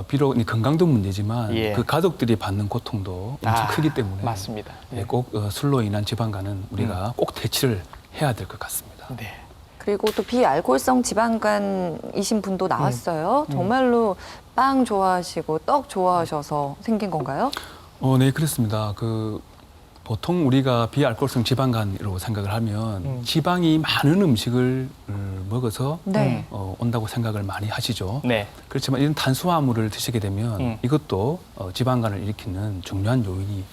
Speaker 4: 비록 이 건강도 문제지만
Speaker 6: 예.
Speaker 4: 그 가족들이 받는 고통도 엄청 크기 때문에
Speaker 6: 맞습니다.
Speaker 4: 예, 꼭 술로 인한 지방간은 우리가 꼭 대치를 해야 될 것 같습니다.
Speaker 6: 네.
Speaker 5: 그리고 또 비알코올성 지방간이신 분도 나왔어요. 정말로 빵 좋아하시고 떡 좋아하셔서 생긴 건가요?
Speaker 4: 네, 그렇습니다. 보통 우리가 비알코올성 지방간이라고 생각을 하면 지방이 많은 음식을 먹어서
Speaker 5: 네.
Speaker 4: 온다고 생각을 많이 하시죠.
Speaker 6: 네.
Speaker 4: 그렇지만 이런 탄수화물을 드시게 되면 이것도 지방간을 일으키는 중요한 요인이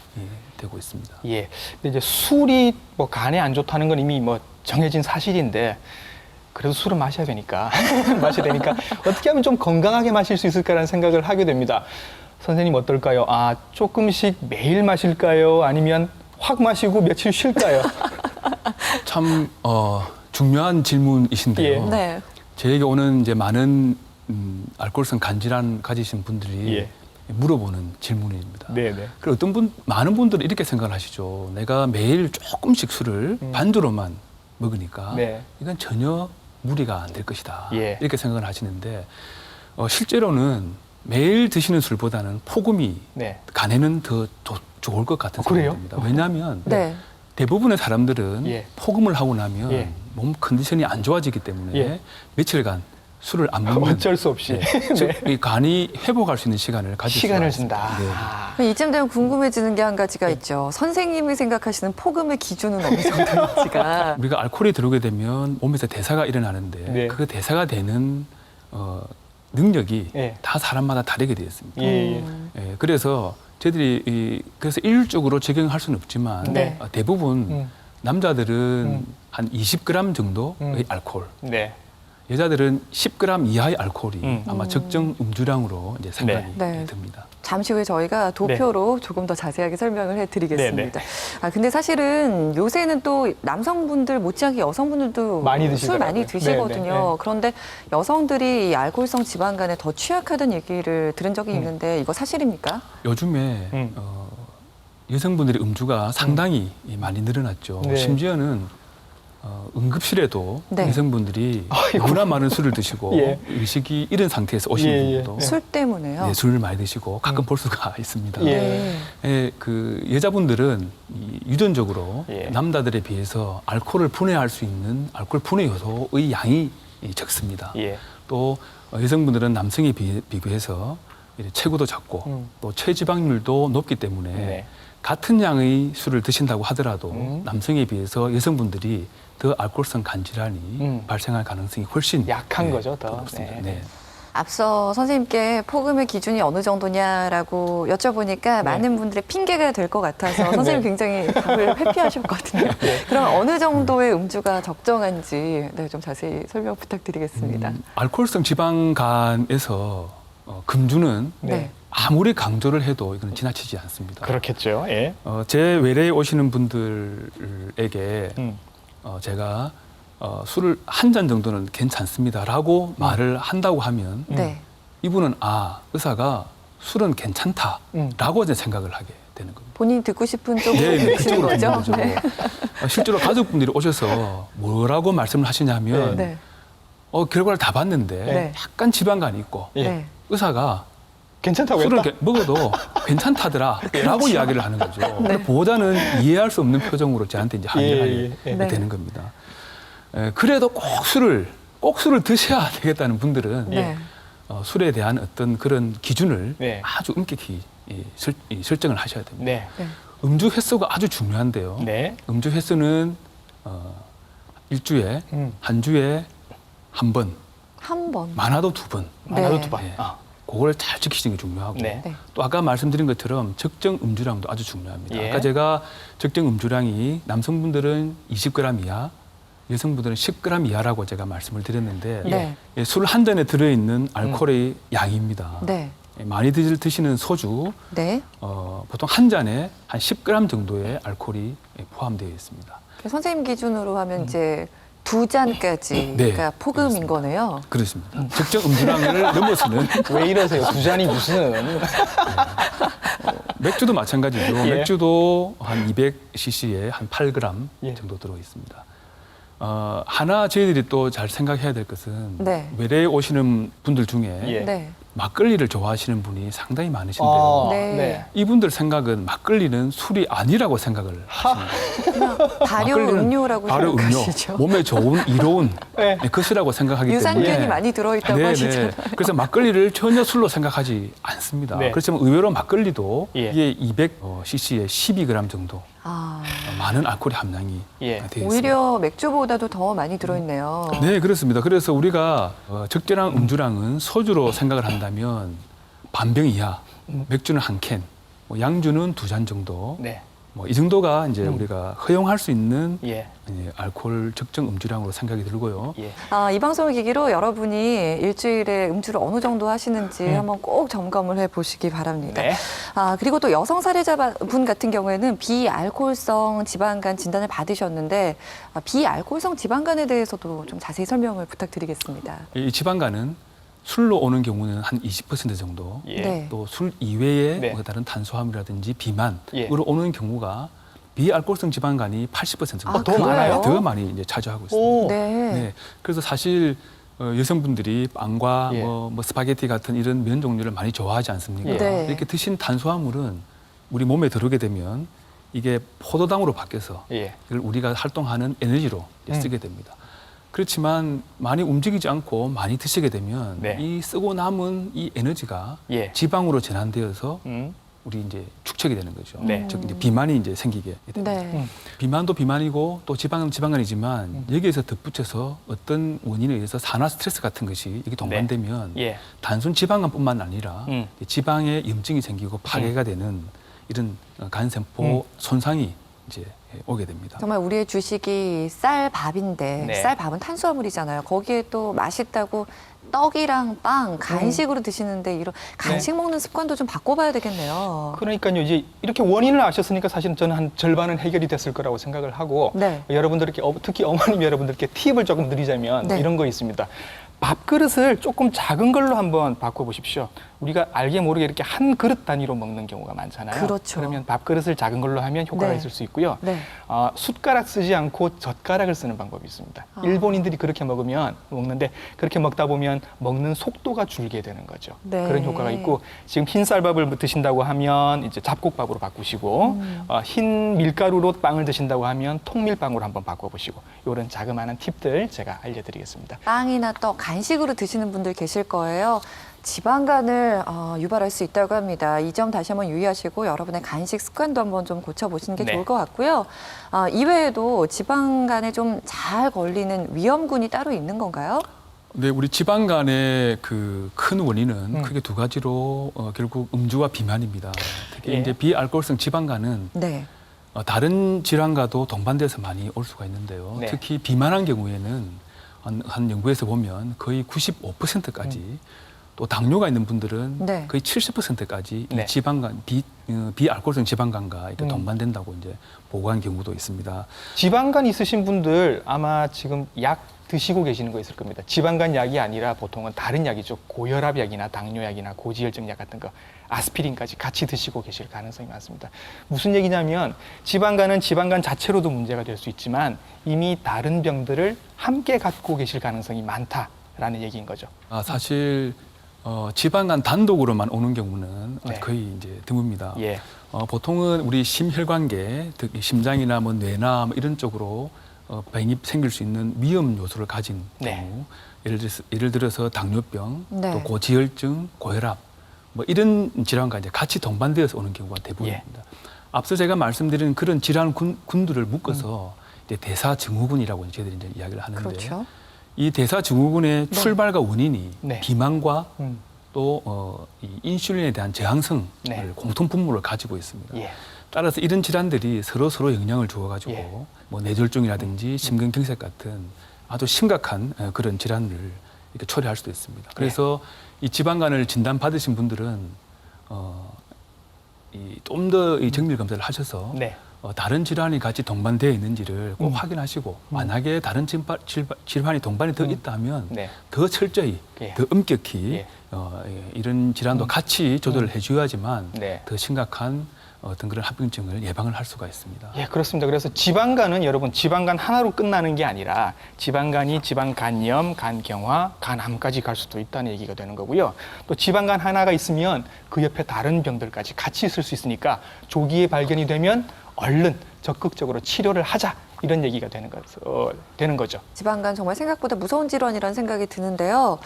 Speaker 4: 되고 있습니다.
Speaker 6: 예. 근데 이제 술이 뭐 간에 안 좋다는 건 이미 뭐 정해진 사실인데 그래도 술은 마셔야 되니까 어떻게 하면 좀 건강하게 마실 수 있을까라는 생각을 하게 됩니다. 선생님 어떨까요? 조금씩 매일 마실까요? 아니면 확 마시고 며칠 쉴까요?
Speaker 4: 참 중요한 질문이신데요.
Speaker 6: 예.
Speaker 5: 네.
Speaker 4: 저에게 오는 이제 많은 알코올성 간 질환 가지신 분들이
Speaker 6: 예.
Speaker 4: 물어보는 질문입니다.
Speaker 6: 네네.
Speaker 4: 그리고 많은 분들은 이렇게 생각을 하시죠. 내가 매일 조금씩 술을 반주로만 먹으니까
Speaker 6: 네.
Speaker 4: 이건 전혀 무리가 안 될 것이다.
Speaker 6: 예.
Speaker 4: 이렇게 생각을 하시는데 실제로는 매일 드시는 술보다는 폭음이
Speaker 6: 네.
Speaker 4: 간에는 더 좋을 것 같은 생각이
Speaker 6: 그래요?
Speaker 4: 듭니다. 왜냐하면
Speaker 5: 네.
Speaker 4: 대부분의 사람들은
Speaker 6: 예.
Speaker 4: 폭음을 하고 나면
Speaker 6: 예.
Speaker 4: 몸 컨디션이 안 좋아지기 때문에
Speaker 6: 예.
Speaker 4: 며칠간 술을 안 먹는
Speaker 6: 어쩔 수 없이
Speaker 4: 즉, 이 간이 회복할 수 있는 시간을 가질
Speaker 6: 시간을
Speaker 4: 수가
Speaker 6: 준다.
Speaker 4: 있습니다.
Speaker 6: 네.
Speaker 5: 이쯤 되면 궁금해지는 게 한 가지가 있죠. 선생님이 생각하시는 폭음의 기준은 어느 정도인지가.
Speaker 4: 우리가 알코올이 들어오게 되면 몸에서 대사가 일어나는데
Speaker 6: 네.
Speaker 4: 그 대사가 되는 능력이
Speaker 6: 예.
Speaker 4: 다 사람마다 다르게 되어 있습니다.
Speaker 6: 예.
Speaker 4: 예, 그래서 저희들이 그래서 일률적으로 적용할 수는 없지만
Speaker 6: 네.
Speaker 4: 대부분 남자들은 한 20g 정도의 알코올,
Speaker 6: 네.
Speaker 4: 여자들은 10g 이하의 알코올이 아마 적정 음주량으로 이제 생각이
Speaker 5: 네.
Speaker 4: 듭니다.
Speaker 5: 잠시 후에 저희가 도표로 조금 더 자세하게 설명을 해드리겠습니다. 근데 사실은 요새는 또 남성분들 못지않게 여성분들도
Speaker 6: 많이
Speaker 5: 술
Speaker 6: 드시더라고요.
Speaker 5: 많이 드시거든요.
Speaker 6: 네, 네, 네.
Speaker 5: 그런데 여성들이 이 알코올성 지방간에 더 취약하다는 얘기를 들은 적이 있는데 이거 사실입니까?
Speaker 4: 요즘에 여성분들의 음주가 상당히 많이 늘어났죠.
Speaker 6: 네.
Speaker 4: 심지어는 응급실에도
Speaker 5: 네.
Speaker 4: 여성분들이 너무나 많은 술을 드시고
Speaker 6: 예.
Speaker 4: 의식이 잃은 상태에서 오시는
Speaker 6: 예, 예.
Speaker 4: 분들도
Speaker 5: 술 때문에요?
Speaker 4: 네, 술을 많이 드시고 가끔 볼 수가 있습니다.
Speaker 6: 예.
Speaker 4: 예, 그 여자분들은 유전적으로
Speaker 6: 예.
Speaker 4: 남자들에 비해서 알코올을 분해할 수 있는 알코올 분해 요소의 양이 적습니다.
Speaker 6: 예.
Speaker 4: 또 여성분들은 남성에 비교해서 체구도 작고 또 체지방률도 높기 때문에
Speaker 6: 네.
Speaker 4: 같은 양의 술을 드신다고 하더라도 남성에 비해서 여성분들이 더 알코올성 간 질환이 발생할 가능성이 훨씬
Speaker 6: 약한 거죠, 더.
Speaker 4: 높습니다.
Speaker 6: 네.
Speaker 4: 네.
Speaker 5: 앞서 선생님께 폭음의 기준이 어느 정도냐라고 여쭤보니까 많은 분들의 핑계가 될 것 같아서 선생님 굉장히 답을 회피하셨거든요. 그럼 어느 정도의 음주가 적정한지 좀 자세히 설명 부탁드리겠습니다.
Speaker 4: 알코올성 지방간에서 금주는
Speaker 5: 네.
Speaker 4: 아무리 강조를 해도 이건 지나치지 않습니다.
Speaker 6: 그렇겠죠. 예.
Speaker 4: 제 외래에 오시는 분들에게 제가 술을 한 잔 정도는 괜찮습니다라고 말을 한다고 하면
Speaker 5: 네.
Speaker 4: 이분은 의사가 술은 괜찮다라고 이제 생각을 하게 되는 겁니다.
Speaker 5: 본인이 듣고 싶은 쪽으로
Speaker 4: 네,
Speaker 5: 들으시는
Speaker 4: 그쪽으로
Speaker 5: 거죠?
Speaker 4: 듣는 거죠.
Speaker 5: 네.
Speaker 4: 실제로 가족분들이 오셔서 뭐라고 말씀을 하시냐면
Speaker 5: 네.
Speaker 4: 결과를 다 봤는데
Speaker 5: 네.
Speaker 4: 약간 지방간이 있고
Speaker 6: 예.
Speaker 5: 네.
Speaker 4: 의사가
Speaker 6: 괜찮다고
Speaker 4: 술을
Speaker 6: 했다?
Speaker 4: 먹어도 괜찮다더라라고
Speaker 5: 그렇죠.
Speaker 4: 이야기를 하는 거죠. 보다는 이해할 수 없는 표정으로 저한테 이제 항의하게
Speaker 5: 네.
Speaker 4: 되는 겁니다. 그래도 꼭 술을 드셔야 되겠다는 분들은
Speaker 5: 네.
Speaker 4: 술에 대한 어떤 그런 기준을
Speaker 6: 네.
Speaker 4: 아주 엄격히 설정을 하셔야 됩니다.
Speaker 6: 네.
Speaker 5: 네.
Speaker 4: 음주 횟수가 아주 중요한데요.
Speaker 6: 네.
Speaker 4: 음주 횟수는 일주에 한 주에 한 번,
Speaker 5: 한 번.
Speaker 4: 많아도 두 번.
Speaker 6: 많아도
Speaker 5: 네.
Speaker 6: 두 번.
Speaker 4: 네. 그걸 잘 지키시는 게 중요하고
Speaker 6: 네.
Speaker 5: 네.
Speaker 4: 또 아까 말씀드린 것처럼 적정 음주량도 아주 중요합니다.
Speaker 6: 예.
Speaker 4: 아까 제가 적정 음주량이 남성분들은 20g 이하, 여성분들은 10g 이하라고 제가 말씀을 드렸는데
Speaker 5: 네.
Speaker 4: 술 한 잔에 들어있는 알코올의 양입니다.
Speaker 5: 네.
Speaker 4: 많이 드시는 소주
Speaker 5: 네.
Speaker 4: 보통 한 잔에 한 10g 정도의 알코올이 포함되어 있습니다.
Speaker 5: 선생님 기준으로 하면 이제 2잔까지
Speaker 4: 네,
Speaker 5: 가 포금인 거네요.
Speaker 4: 그렇습니다. 적정 음주량을 넘어서는
Speaker 6: 왜 이러세요? 두 잔이 무슨?
Speaker 4: 맥주도 마찬가지죠.
Speaker 6: 예.
Speaker 4: 맥주도 한 200cc에 한 8g
Speaker 6: 예.
Speaker 4: 정도 들어 있습니다. 하나 저희들이 또 잘 생각해야 될 것은
Speaker 5: 네.
Speaker 4: 외래에 오시는 분들 중에
Speaker 6: 예.
Speaker 5: 네.
Speaker 4: 막걸리를 좋아하시는 분이 상당히 많으신데요.
Speaker 5: 네.
Speaker 4: 이분들 생각은 막걸리는 술이 아니라고 생각을 하십니다.
Speaker 5: 발효
Speaker 4: 막걸리는
Speaker 5: 음료라고
Speaker 4: 발효 음료,
Speaker 5: 생각하시죠.
Speaker 4: 몸에 좋은 이로운
Speaker 6: 네.
Speaker 4: 것이라고 생각하기
Speaker 5: 유산균이
Speaker 4: 때문에
Speaker 5: 많이 들어있다고 하시잖아요.
Speaker 4: 그래서 막걸리를 전혀 술로 생각하지 않습니다.
Speaker 6: 네.
Speaker 4: 그렇지만 의외로 막걸리도
Speaker 6: 예.
Speaker 4: 이게 200cc에 12g 정도 많은 알코올 함량이
Speaker 6: 예.
Speaker 4: 되어 있습니다.
Speaker 5: 오히려 맥주보다도 더 많이 들어있네요.
Speaker 4: 네, 그렇습니다. 그래서 우리가 적절한 음주량은 소주로 생각을 한다면 반병 이하, 맥주는 한 캔, 양주는 2잔 정도,
Speaker 6: 네.
Speaker 4: 이 정도가 이제 우리가 허용할 수 있는
Speaker 6: 예.
Speaker 4: 알코올 적정 음주량으로 생각이 들고요.
Speaker 6: 예.
Speaker 5: 이 방송을 계기로 여러분이 일주일에 음주를 어느 정도 하시는지 한번 꼭 점검을 해보시기 바랍니다.
Speaker 6: 네.
Speaker 5: 그리고 또 여성 사례자분 같은 경우에는 비알코올성 지방간 진단을 받으셨는데 비알코올성 지방간에 대해서도 좀 자세히 설명을 부탁드리겠습니다.
Speaker 4: 이 지방간은 술로 오는 경우는 한 20% 정도,
Speaker 6: 예.
Speaker 5: 네.
Speaker 4: 또 술 이외의
Speaker 6: 네.
Speaker 4: 다른 탄수화물이라든지 비만으로
Speaker 6: 예.
Speaker 4: 오는 경우가 비알코올성 지방간이 80% 정도
Speaker 6: 더 많아요?
Speaker 4: 더 많이 이제 차지하고 있습니다.
Speaker 6: 오.
Speaker 5: 네.
Speaker 4: 네, 그래서 사실 여성분들이 빵과
Speaker 6: 예.
Speaker 4: 뭐 스파게티 같은 이런 면 종류를 많이 좋아하지 않습니까?
Speaker 6: 예.
Speaker 5: 네.
Speaker 4: 이렇게 드신 탄수화물은 우리 몸에 들어오게 되면 이게 포도당으로 바뀌어서
Speaker 6: 예.
Speaker 4: 이걸 우리가 활동하는 에너지로 쓰게 됩니다. 그렇지만 많이 움직이지 않고 많이 드시게 되면
Speaker 6: 네.
Speaker 4: 이 쓰고 남은 이 에너지가
Speaker 6: 예.
Speaker 4: 지방으로 전환되어서
Speaker 6: 음.
Speaker 4: 우리 이제 축적이 되는 거죠.
Speaker 6: 네.
Speaker 4: 즉 이제 비만이 이제 생기게 됩니다.
Speaker 5: 네.
Speaker 4: 비만도 비만이고 또 지방은 지방간이지만 여기에서 덧붙여서 어떤 원인에 의해서 산화 스트레스 같은 것이 이게 동반되면
Speaker 6: 예.
Speaker 4: 단순 지방간뿐만 아니라 지방에 염증이 생기고 파괴가 되는 이런 간세포 손상이 이제 오게 됩니다.
Speaker 5: 정말 우리의 주식이 쌀밥인데
Speaker 6: 네.
Speaker 5: 쌀밥은 탄수화물이잖아요. 거기에 또 맛있다고 떡이랑 빵, 간식으로 드시는데 이런 간식 먹는 습관도 좀 바꿔봐야 되겠네요.
Speaker 6: 그러니까요. 이제 이렇게 원인을 아셨으니까 사실은 저는 한 절반은 해결이 됐을 거라고 생각을 하고
Speaker 5: 네.
Speaker 6: 여러분들께 특히 어머님 여러분들께 팁을 조금 드리자면
Speaker 5: 네.
Speaker 6: 이런 거 있습니다. 밥그릇을 조금 작은 걸로 한번 바꿔보십시오. 우리가 알게 모르게 이렇게 한 그릇 단위로 먹는 경우가 많잖아요.
Speaker 5: 그렇죠.
Speaker 6: 그러면 밥그릇을 작은 걸로 하면 효과가
Speaker 5: 네.
Speaker 6: 있을 수 있고요.
Speaker 5: 네.
Speaker 6: 숟가락 쓰지 않고 젓가락을 쓰는 방법이 있습니다. 일본인들이 그렇게 먹는데 그렇게 먹다 보면 먹는 속도가 줄게 되는 거죠.
Speaker 5: 네.
Speaker 6: 그런 효과가 있고 지금 흰 쌀밥을 드신다고 하면 이제 잡곡밥으로 바꾸시고 흰 밀가루로 빵을 드신다고 하면 통밀빵으로 한번 바꿔보시고 이런 자그마한 팁들 제가 알려드리겠습니다.
Speaker 5: 빵이나 떡, 간식으로 드시는 분들 계실 거예요. 지방간을 유발할 수 있다고 합니다. 이 점 다시 한번 유의하시고 여러분의 간식 습관도 한번 좀 고쳐보시는 게
Speaker 6: 네.
Speaker 5: 좋을 것 같고요. 이외에도 지방간에 좀 잘 걸리는 위험군이 따로 있는 건가요?
Speaker 4: 네, 우리 지방간의 그 큰 원인은 크게 두 가지로 결국 음주와 비만입니다. 특히
Speaker 6: 예.
Speaker 4: 이제 비알코올성 지방간은
Speaker 5: 네.
Speaker 4: 다른 질환과도 동반돼서 많이 올 수가 있는데요.
Speaker 6: 네.
Speaker 4: 특히 비만한 경우에는 한 연구에서 보면 거의 95%까지 또 당뇨가 있는 분들은
Speaker 5: 네.
Speaker 4: 거의 70%까지
Speaker 6: 네.
Speaker 4: 이 지방간 비알코올성 지방간과 이렇게 동반된다고 이제 보고한 경우도 있습니다.
Speaker 6: 지방간 있으신 분들 아마 지금 약 드시고 계시는 거 있을 겁니다. 지방간 약이 아니라 보통은 다른 약이죠. 고혈압 약이나 당뇨 약이나 고지혈증 약 같은 거 아스피린까지 같이 드시고 계실 가능성이 많습니다. 무슨 얘기냐면 지방간은 지방간 자체로도 문제가 될 수 있지만 이미 다른 병들을 함께 갖고 계실 가능성이 많다라는 얘기인 거죠.
Speaker 4: 사실 지방간 단독으로만 오는 경우는
Speaker 6: 네.
Speaker 4: 거의 이제 드뭅니다.
Speaker 6: 예.
Speaker 4: 보통은 우리 심혈관계, 즉 심장이나 뭐 뇌나 뭐 이런 쪽으로 병이 생길 수 있는 위험 요소를 가진
Speaker 6: 네.
Speaker 4: 경우, 예를 들어서 당뇨병,
Speaker 5: 네.
Speaker 4: 또 고지혈증, 고혈압, 뭐 이런 질환과 이제 같이 동반되어서 오는 경우가 대부분입니다. 앞서 제가 말씀드린 그런 질환 군들을 묶어서 이제 대사증후군이라고 저희들이 이제 이야기를 하는데,
Speaker 5: 그렇죠.
Speaker 4: 이 대사증후군의 출발과 원인이
Speaker 6: 네.
Speaker 4: 비만과 또 이 인슐린에 대한 저항성을
Speaker 6: 네.
Speaker 4: 공통 분모를 가지고 있습니다.
Speaker 6: 예.
Speaker 4: 따라서 이런 질환들이 서로 영향을 주어가지고
Speaker 6: 예.
Speaker 4: 뭐 뇌졸중이라든지 심근경색 같은 아주 심각한 그런 질환을 이렇게 초래할 수도 있습니다. 그래서 이 지방간을 진단 받으신 분들은 좀 더 이 정밀 검사를 하셔서
Speaker 6: 네.
Speaker 4: 다른 질환이 같이 동반되어 있는지를 꼭 확인하시고 만약에 다른 질환이 동반이 더 있다면
Speaker 6: 네.
Speaker 4: 더 철저히,
Speaker 6: 예.
Speaker 4: 더 엄격히
Speaker 6: 예.
Speaker 4: 이런 질환도 같이 조절을 해줘야지만
Speaker 6: 네.
Speaker 4: 더 심각한 어떤 그런 합병증을 예방을 할 수가 있습니다.
Speaker 6: 예, 그렇습니다. 그래서 지방간은 여러분 지방간 하나로 끝나는 게 아니라 지방간이 지방간염, 간경화, 간암까지 갈 수도 있다는 얘기가 되는 거고요. 또 지방간 하나가 있으면 그 옆에 다른 병들까지 같이 있을 수 있으니까 조기에 발견이 되면 얼른 적극적으로 치료를 하자. 이런 얘기가 되는 거죠.
Speaker 5: 지방간 정말 생각보다 무서운 질환이라는 생각이 드는데요.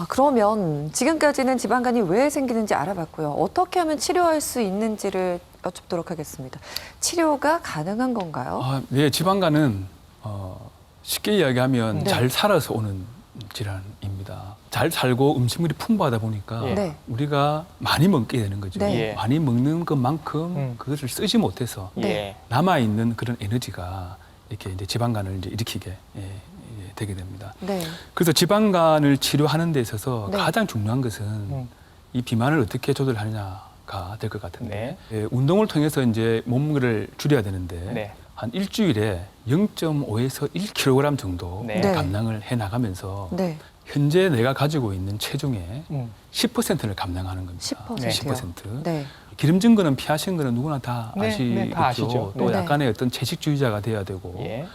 Speaker 5: 그러면 지금까지는 지방간이 왜 생기는지 알아봤고요. 어떻게 하면 치료할 수 있는지를 여쭙도록 하겠습니다. 치료가 가능한 건가요?
Speaker 4: 네, 지방간은 쉽게 이야기하면
Speaker 5: 네.
Speaker 4: 잘 살아서 오는 질환입니다. 잘 살고 음식물이 풍부하다 보니까
Speaker 5: 네.
Speaker 4: 우리가 많이 먹게 되는 거죠.
Speaker 5: 네.
Speaker 4: 많이 먹는 것만큼 그것을 쓰지 못해서
Speaker 5: 네.
Speaker 4: 남아있는 그런 에너지가 이렇게 이제 지방간을 이제 일으키게 되게 됩니다.
Speaker 5: 네.
Speaker 4: 그래서 지방간을 치료하는 데 있어서
Speaker 5: 네.
Speaker 4: 가장 중요한 것은 이 비만을 어떻게 조절하느냐가 될 것 같은데 운동을 통해서 이제 몸무게를 줄여야 되는데
Speaker 6: 네.
Speaker 4: 한 일주일에 0.5에서 1kg 정도
Speaker 6: 네.
Speaker 4: 감량을 해 나가면서
Speaker 5: 네.
Speaker 4: 현재 내가 가지고 있는 체중의 10%를 감량하는 겁니다.
Speaker 5: 10%요?
Speaker 4: 10%.
Speaker 5: 네.
Speaker 4: 기름진 거는 피하신 거는 누구나 다
Speaker 6: 네,
Speaker 4: 아시겠죠.
Speaker 6: 네, 다 아시죠.
Speaker 4: 또
Speaker 6: 네.
Speaker 4: 약간의 어떤 채식주의자가 돼야 되고
Speaker 6: 예.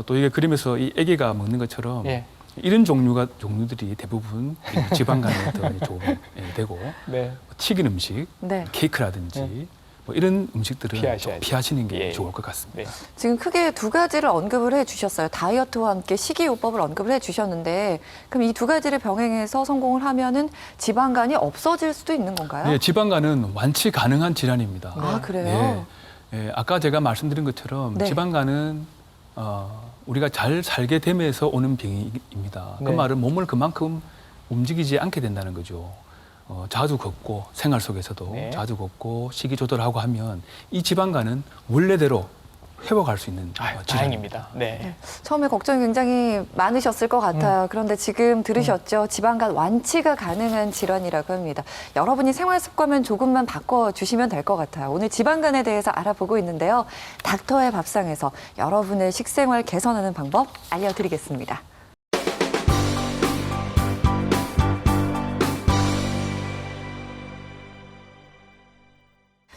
Speaker 4: 또 이게 그러면서 이 애기가 먹는 것처럼
Speaker 6: 예.
Speaker 4: 이런 종류들이 대부분 이 지방간에 어떤 도움이 되고
Speaker 6: 네.
Speaker 4: 튀긴 음식,
Speaker 5: 네.
Speaker 4: 케이크라든지 뭐 이런 음식들은
Speaker 6: 피하셔야죠.
Speaker 4: 좀 피하시는 게
Speaker 6: 예.
Speaker 4: 좋을 것 같습니다.
Speaker 6: 네.
Speaker 5: 지금 크게 두 가지를 언급을 해주셨어요. 다이어트와 함께 식이요법을 언급을 해주셨는데 그럼 이 두 가지를 병행해서 성공을 하면은 지방간이 없어질 수도 있는 건가요?
Speaker 4: 네, 지방간은 완치 가능한 질환입니다.
Speaker 5: 아, 그래요?
Speaker 4: 네. 아까 제가 말씀드린 것처럼
Speaker 5: 네.
Speaker 4: 지방간은 우리가 잘 살게 되면서 오는 병입니다. 그
Speaker 6: 네.
Speaker 4: 말은 몸을 그만큼 움직이지 않게 된다는 거죠. 자주 걷고 생활 속에서도
Speaker 6: 네.
Speaker 4: 자주 걷고 식이 조절하고 하면 이 지방간은 원래대로 회복할 수 있는
Speaker 6: 다행입니다. 네.
Speaker 5: 네. 처음에 걱정이 굉장히 많으셨을 것 같아요. 그런데 지금 들으셨죠? 지방간 완치가 가능한 질환이라고 합니다. 여러분이 생활 습관만 조금만 바꿔주시면 될 것 같아요. 오늘 지방간에 대해서 알아보고 있는데요. 닥터의 밥상에서 여러분의 식생활 개선하는 방법 알려드리겠습니다.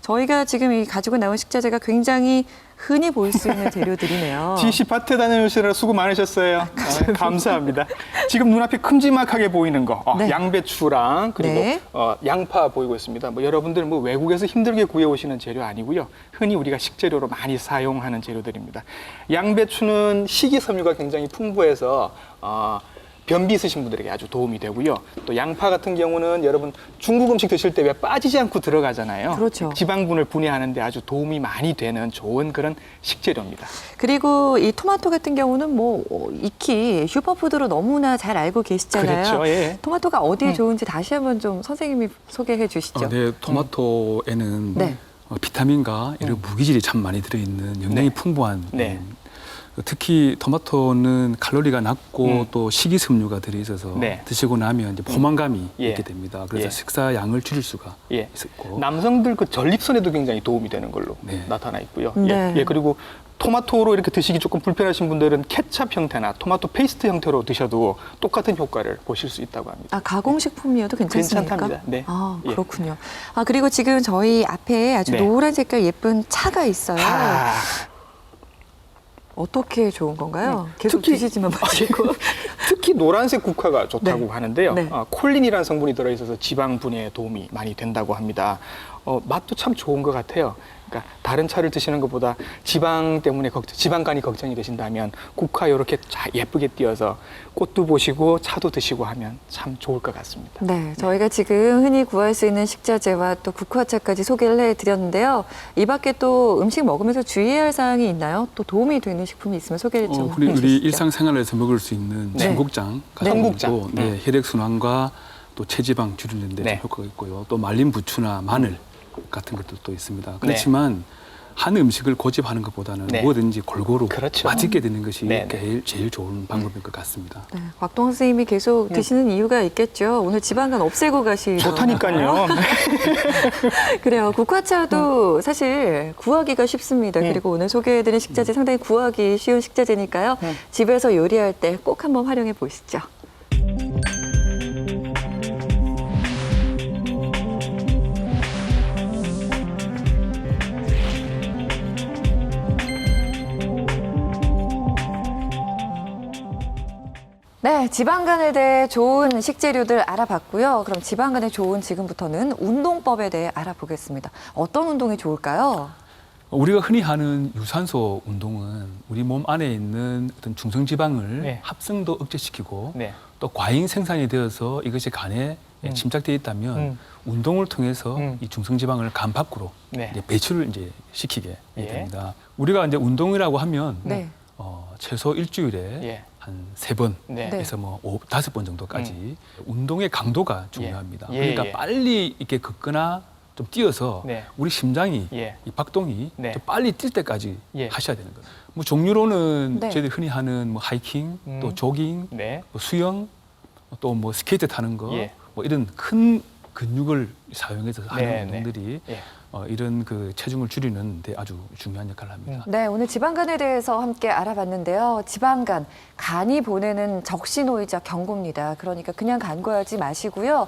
Speaker 5: 저희가 지금 가지고 나온 식자재가 굉장히 흔히 볼 수 있는 재료들이네요.
Speaker 6: 지씨 밭에 다녀오시느라 수고 많으셨어요. 감사합니다. 지금 눈앞에 큼지막하게 보이는 거,
Speaker 5: 네.
Speaker 6: 양배추랑 그리고
Speaker 5: 네.
Speaker 6: 양파 보이고 있습니다. 여러분들 외국에서 힘들게 구해오시는 재료 아니고요. 흔히 우리가 식재료로 많이 사용하는 재료들입니다. 양배추는 식이섬유가 굉장히 풍부해서 변비 있으신 분들에게 아주 도움이 되고요. 또 양파 같은 경우는 여러분 중국 음식 드실 때 왜 빠지지 않고 들어가잖아요.
Speaker 5: 그렇죠.
Speaker 6: 지방분을 분해하는 데 아주 도움이 많이 되는 좋은 그런 식재료입니다.
Speaker 5: 그리고 이 토마토 같은 경우는 익히 슈퍼푸드로 너무나 잘 알고 계시잖아요.
Speaker 6: 그렇죠. 예.
Speaker 5: 토마토가 어디에 좋은지 다시 한번 좀 선생님이 소개해 주시죠.
Speaker 4: 네, 토마토에는
Speaker 5: 네.
Speaker 4: 비타민과 이런 무기질이 참 많이 들어있는 영양이
Speaker 6: 네.
Speaker 4: 풍부한
Speaker 6: 네.
Speaker 4: 특히 토마토는 칼로리가 낮고 또 식이섬유가 들어있어서
Speaker 6: 네.
Speaker 4: 드시고 나면 이제 포만감이
Speaker 6: 예.
Speaker 4: 있게 됩니다. 그래서
Speaker 6: 예.
Speaker 4: 식사 양을 줄일 수가
Speaker 6: 예.
Speaker 4: 있고
Speaker 6: 남성들 그 전립선에도 굉장히 도움이 되는 걸로
Speaker 4: 네.
Speaker 6: 나타나 있고요.
Speaker 5: 네.
Speaker 6: 예. 그리고 토마토로 이렇게 드시기 조금 불편하신 분들은 케찹 형태나 토마토 페이스트 형태로 드셔도 똑같은 효과를 보실 수 있다고 합니다.
Speaker 5: 가공식품이어도 괜찮습니까?
Speaker 6: 괜찮답니다. 네. 예.
Speaker 5: 그렇군요. 그리고 지금 저희 앞에 아주
Speaker 6: 네.
Speaker 5: 노란 색깔 예쁜 차가 있어요.
Speaker 6: 아,
Speaker 5: 어떻게 좋은 건가요? 계속
Speaker 6: 특히-
Speaker 5: 드시지만 마시고.
Speaker 6: 특히 노란색 국화가 좋다고
Speaker 5: 네.
Speaker 6: 하는데요.
Speaker 5: 네.
Speaker 6: 콜린이라는 성분이 들어있어서 지방 분해에 도움이 많이 된다고 합니다. 맛도 참 좋은 것 같아요. 그러니까 다른 차를 드시는 것보다 지방 때문에 지방간이 걱정이 되신다면 국화 이렇게 예쁘게 띄어서 꽃도 보시고 차도 드시고 하면 참 좋을 것 같습니다.
Speaker 5: 네, 저희가 지금 흔히 구할 수 있는 식자재와 또 국화차까지 소개를 해드렸는데요. 이 밖에 또 음식 먹으면서 주의해야 할 사항이 있나요? 또 도움이 되는 식품이 있으면 소개를 좀
Speaker 4: 우리
Speaker 5: 해주시죠.
Speaker 4: 일상생활에서 먹을 수 있는
Speaker 6: 네.
Speaker 4: 청국장 같은
Speaker 6: 청국장.
Speaker 4: 것도 혈액순환과 또 체지방 줄이는 데
Speaker 6: 네.
Speaker 4: 좀 효과가 있고요. 또 말린 부추나 마늘 같은 것도 또 있습니다. 그렇지만 한 음식을 고집하는 것보다는
Speaker 6: 네.
Speaker 4: 뭐든지 골고루
Speaker 6: 그렇죠.
Speaker 4: 맛있게 드는 것이
Speaker 6: 네, 네.
Speaker 4: 제일 좋은 방법일 것 같습니다.
Speaker 5: 네, 곽동 선생님이 계속 드시는 이유가 있겠죠. 오늘 지방간 없애고 가시는
Speaker 6: 좋다니까요.
Speaker 5: 그래요. 국화차도 사실 구하기가 쉽습니다. 그리고 오늘 소개해드린 식자재 상당히 구하기 쉬운 식자재니까요. 집에서 요리할 때 꼭 한번 활용해 보시죠. 네, 지방간에 대해 좋은 식재료들 알아봤고요. 그럼 지방간에 좋은 지금부터는 운동법에 대해 알아보겠습니다. 어떤 운동이 좋을까요?
Speaker 4: 우리가 흔히 하는 유산소 운동은 우리 몸 안에 있는 어떤 중성지방을
Speaker 6: 네.
Speaker 4: 합성도 억제시키고
Speaker 6: 네.
Speaker 4: 또 과잉 생산이 되어서 이것이 간에 침착되어 있다면 운동을 통해서 이 중성지방을 간 밖으로
Speaker 6: 네.
Speaker 4: 이제 배출을 이제 시키게
Speaker 6: 예.
Speaker 4: 됩니다. 우리가 이제 운동이라고 하면
Speaker 5: 네.
Speaker 4: 최소 일주일에
Speaker 6: 예.
Speaker 4: 한 3번에서
Speaker 6: 네.
Speaker 4: 뭐 5번 정도까지 운동의 강도가 중요합니다.
Speaker 6: 예.
Speaker 4: 그러니까
Speaker 6: 예.
Speaker 4: 빨리 이렇게 걷거나 좀 뛰어서
Speaker 6: 네.
Speaker 4: 우리 심장이
Speaker 6: 예.
Speaker 4: 이 박동이
Speaker 6: 네.
Speaker 4: 좀 빨리 뛸 때까지
Speaker 6: 예.
Speaker 4: 하셔야 되는 거예요. 뭐 종류로는
Speaker 5: 네.
Speaker 4: 저희들이 흔히 하는 뭐 하이킹, 또 조깅,
Speaker 6: 네.
Speaker 4: 뭐 수영, 또 뭐 스케이트 타는 거,
Speaker 6: 예.
Speaker 4: 뭐 이런 큰 근육을 사용해서 하는
Speaker 6: 네,
Speaker 4: 운동들이
Speaker 6: 네.
Speaker 4: 이런 그 체중을 줄이는 데 아주 중요한 역할을 합니다.
Speaker 5: 네, 오늘 지방간에 대해서 함께 알아봤는데요. 지방간, 간이 보내는 적신호이자 경고입니다. 그러니까 그냥 간과하지 마시고요.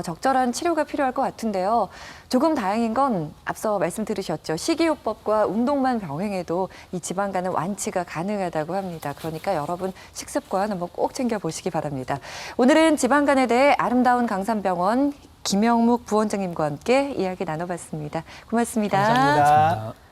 Speaker 5: 적절한 치료가 필요할 것 같은데요. 조금 다행인 건 앞서 말씀 들으셨죠. 식이요법과 운동만 병행해도 이 지방간은 완치가 가능하다고 합니다. 그러니까 여러분 식습관 한번 꼭 챙겨보시기 바랍니다. 오늘은 지방간에 대해 아름다운 강산병원 김영묵 부원장님과 함께 이야기 나눠봤습니다. 고맙습니다.
Speaker 6: 감사합니다.
Speaker 4: 감사합니다.